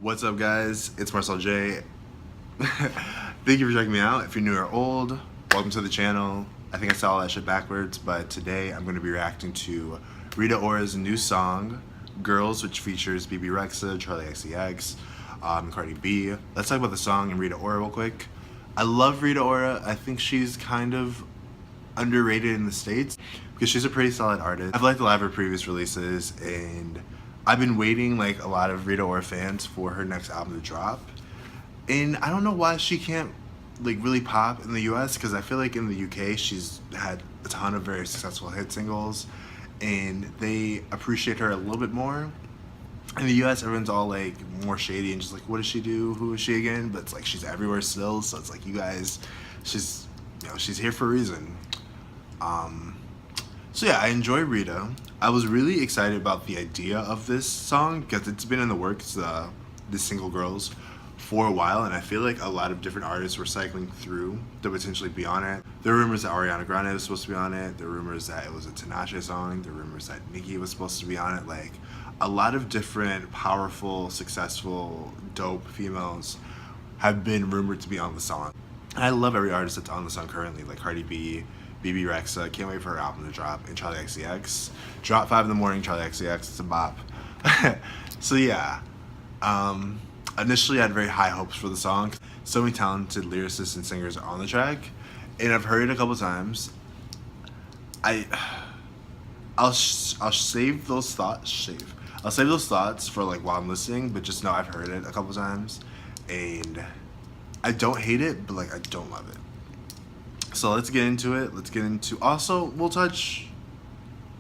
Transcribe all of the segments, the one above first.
What's up, guys? It's Marcel J. Thank you for checking me out. If you're new or old, welcome to the channel. I think I said all that shit backwards, but today I'm going to be reacting to Rita Ora's new song, Girls, which features Bebe Rexha, Charli XCX, and Cardi B. Let's talk about the song and Rita Ora real quick. I love Rita Ora. I think she's kind of underrated in the States because she's a pretty solid artist. I've liked a lot of her previous releases, and I've been waiting, like a lot of Rita Ora fans, for her next album to drop. And I don't know why she can't like really pop in the US, because I feel like in the UK she's had a ton of very successful hit singles and they appreciate her a little bit more. In the US, everyone's all like more shady and just like, what does she do? Who is she again? But it's like she's everywhere still, so it's like, you guys, she's here for a reason. So yeah, I enjoy Rita. I was really excited about the idea of this song because it's been in the works, the single Girls, for a while, and I feel like a lot of different artists were cycling through to potentially be on it. There were rumors that Ariana Grande was supposed to be on it. There were rumors that it was a Tinashe song. There were rumors that Nicki was supposed to be on it. Like, a lot of different powerful, successful, dope females have been rumored to be on the song. And I love every artist that's on the song currently, like Cardi B, Bebe Rexha. Can't wait for her album to drop. And Charli XCX. Drop 5 in the morning, Charli XCX. It's a bop. So yeah. Initially I had very high hopes for the song. So many talented lyricists and singers are on the track, and I've heard it a couple times. I'll save those thoughts. I'll save those thoughts for like while I'm listening, but just know I've heard it a couple times, and I don't hate it, but like I don't love it. So let's get into it. Also, we'll touch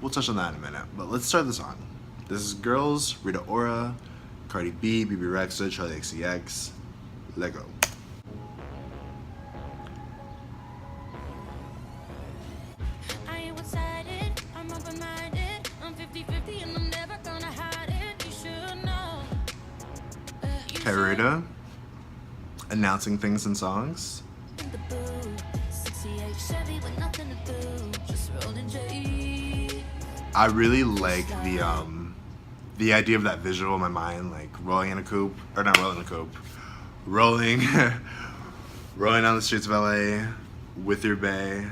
on that in a minute, but let's start the song. This is Girls, Rita Ora, Cardi B, Bebe Rexha, Charli XCX. Let go. I ain't one-sided, I'm open-minded, I'm 50-50 and I'm never gonna hide it. You should know. Okay, Rita, announcing things in songs. In the booth, 68 Chevy with nothing to do, just rolling J. I really like the idea of that visual in my mind, like rolling in a coupe, or not rolling in a coupe, rolling down the streets of LA with your bae,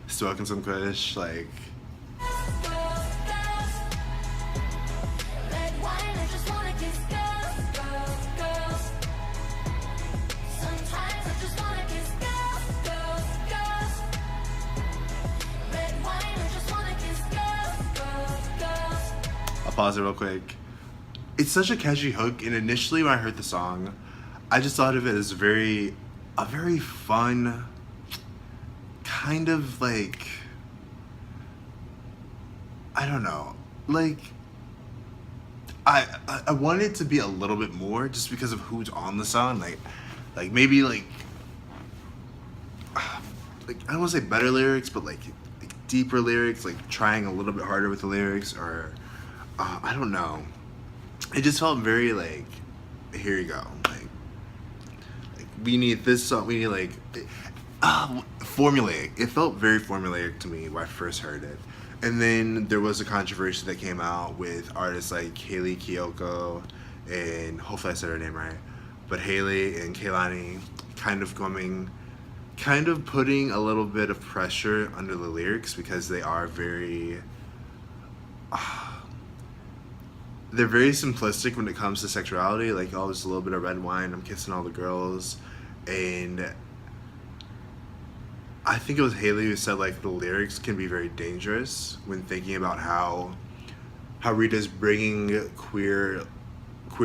smoking some kush, like. Red wine, I just wanna kiss girls. Sometimes I just wanna kiss girls. Red wine, I just wanna kiss girls. I'll pause it real quick. It's such a catchy hook, and initially when I heard the song, I just thought of it as a very fun, kind of like, I don't know, like, I wanted it to be a little bit more just because of who's on the song, like maybe like I don't want to say better lyrics, but like deeper lyrics, like trying a little bit harder with the lyrics, or I don't know. It just felt very like, here you go, like we need this song, we need like formulaic. It felt very formulaic to me when I first heard it. And then there was a controversy that came out with artists like Haley Kiyoko, and hopefully I said her name right, but Haley and Kehlani kind of putting a little bit of pressure under the lyrics, because they are very they're very simplistic when it comes to sexuality, like, oh, just a little bit of red wine, I'm kissing all the girls. And I think it was Haley who said like the lyrics can be very dangerous when thinking about how Rita's bringing queer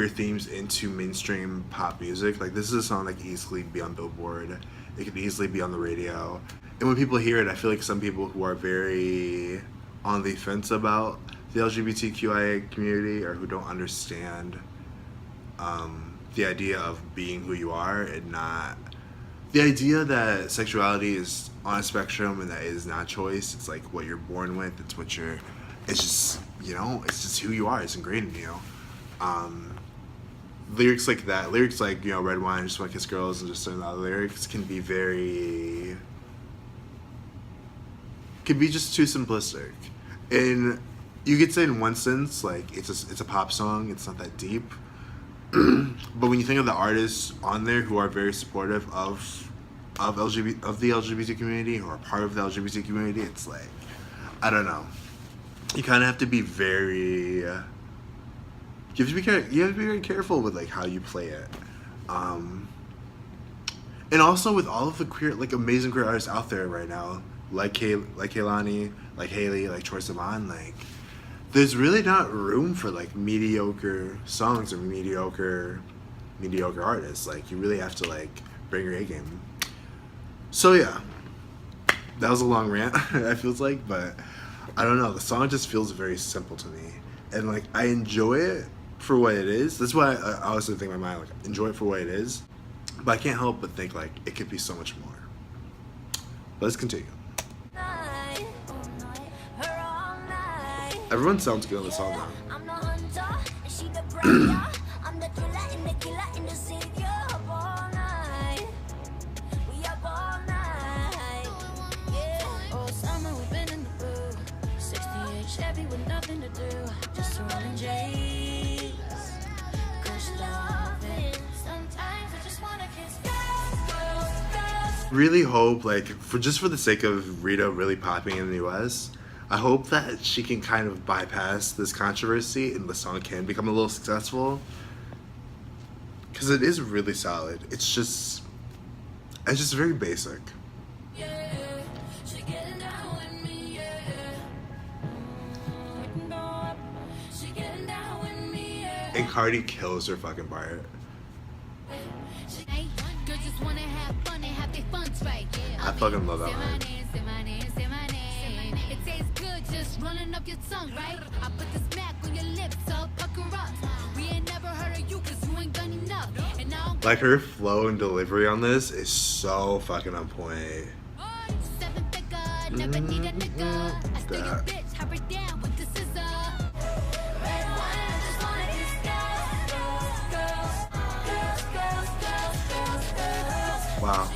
themes into mainstream pop music. Like, this is a song that could easily be on Billboard, it could easily be on the radio, and when people hear it, I feel like some people who are very on the fence about the LGBTQIA community, or who don't understand the idea of being who you are, and not the idea that sexuality is on a spectrum and that it is not choice. It's like what you're born with. It's just, it's just who you are. It's ingrained in you. Lyrics like that, lyrics like, red wine, just want to kiss girls, and just certain other lyrics can be just too simplistic. And you could say in one sense, like, it's a pop song, it's not that deep. But when you think of the artists on there who are very supportive of the LGBT community, or are part of the LGBT community, it's like, I don't know. You kind of have to be very. You have to be very careful with like how you play it. And also with all of the queer, like amazing queer artists out there right now, like Kaylani, like Haley, like Troye Sivan, like there's really not room for like mediocre songs or mediocre artists. Like you really have to like bring your A game. So yeah, that was a long rant. I feels like, but I don't know. The song just feels very simple to me, and like I enjoy it for what it is. That's why I honestly think in my mind, like enjoy it for what it is. But I can't help but think like it could be so much more. But let's continue. Everyone sounds good on the song now. I'm the hunter, and she the predator. I'm the killer and the killer and the savior of all night. We up all night. Yeah. Oh, summer we've been in the booth. 68 Chevy with nothing to do, just rolling J's. Kush loving. Sometimes I just wanna kiss girls. Really hope, like, for the sake of Rita really popping in the US, I hope that she can kind of bypass this controversy and the song can become a little successful. Because it is really solid. It's just very basic. Yeah, she getting down with me, yeah. We can go up. She getting down with me, yeah. And Cardi kills her fucking part. Hey, girls just wanna have fun and have their fun right. I fucking love that Say my line. name, say my name, say my name. It tastes good just running up your tongue, right? I put the smack on your lips, so pucker up. We ain't never heard of you cause you ain't done enough. And now Like her flow and delivery on this is so fucking on point. 7 figure, never need a nigga. I stay a That. bitch, hurry down with the scissor. Red wine, I just wanna kiss girls. Wow.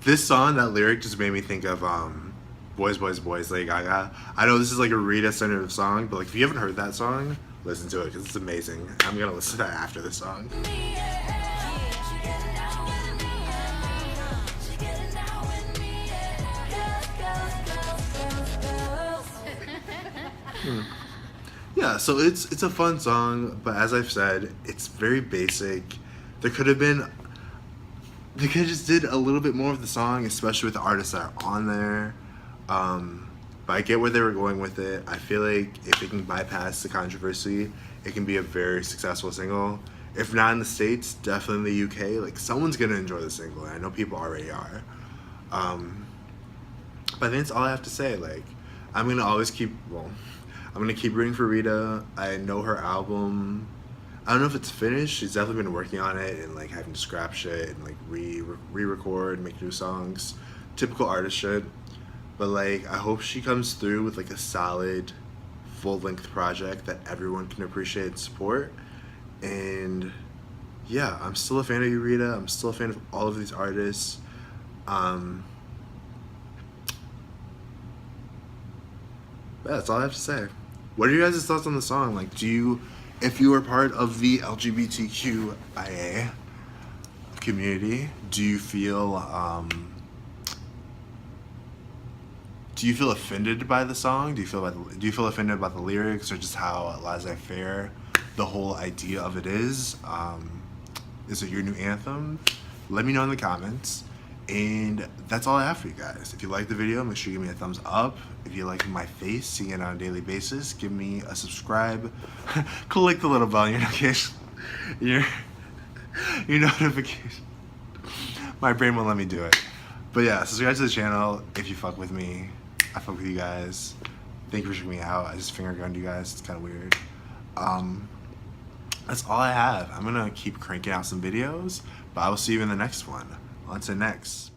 This song, that lyric just made me think of Boys, Boys, Boys, Lady Gaga. I know this is like a Rita-centered song, but like if you haven't heard that song, listen to it because it's amazing. I'm gonna listen to that after this song. Yeah, so it's a fun song, but as I've said, it's very basic. They could have just did a little bit more of the song, especially with the artists that are on there. But I get where they were going with it. I feel like if it can bypass the controversy, it can be a very successful single. If not in the States, definitely in the UK. Like someone's gonna enjoy the single, and I know people already are. But I think that's all I have to say. Like, I'm gonna keep rooting for Rita. I know her album. I don't know if it's finished. She's definitely been working on it and like having to scrap shit and like re-record, make new songs. Typical artist shit. But like, I hope she comes through with like a solid, full-length project that everyone can appreciate and support. And yeah, I'm still a fan of you, Rita. I'm still a fan of all of these artists. That's all I have to say. What are your guys' thoughts on the song? Like, if you were part of the LGBTQIA community, do you feel offended by the song? Do you feel offended by the lyrics, or just how laissez-faire the whole idea of it is? Is it your new anthem? Let me know in the comments. And that's all I have for you guys. If you like the video, make sure you give me a thumbs up. If you like my face, seeing it on a daily basis, give me a subscribe. Click the little bell on your notification. Your notification. My brain won't let me do it. But yeah, subscribe to the channel if you fuck with me. I fuck with you guys. Thank you for checking me out. I just finger gunned you guys. It's kind of weird. That's all I have. I'm gonna keep cranking out some videos, but I will see you in the next one. On to next.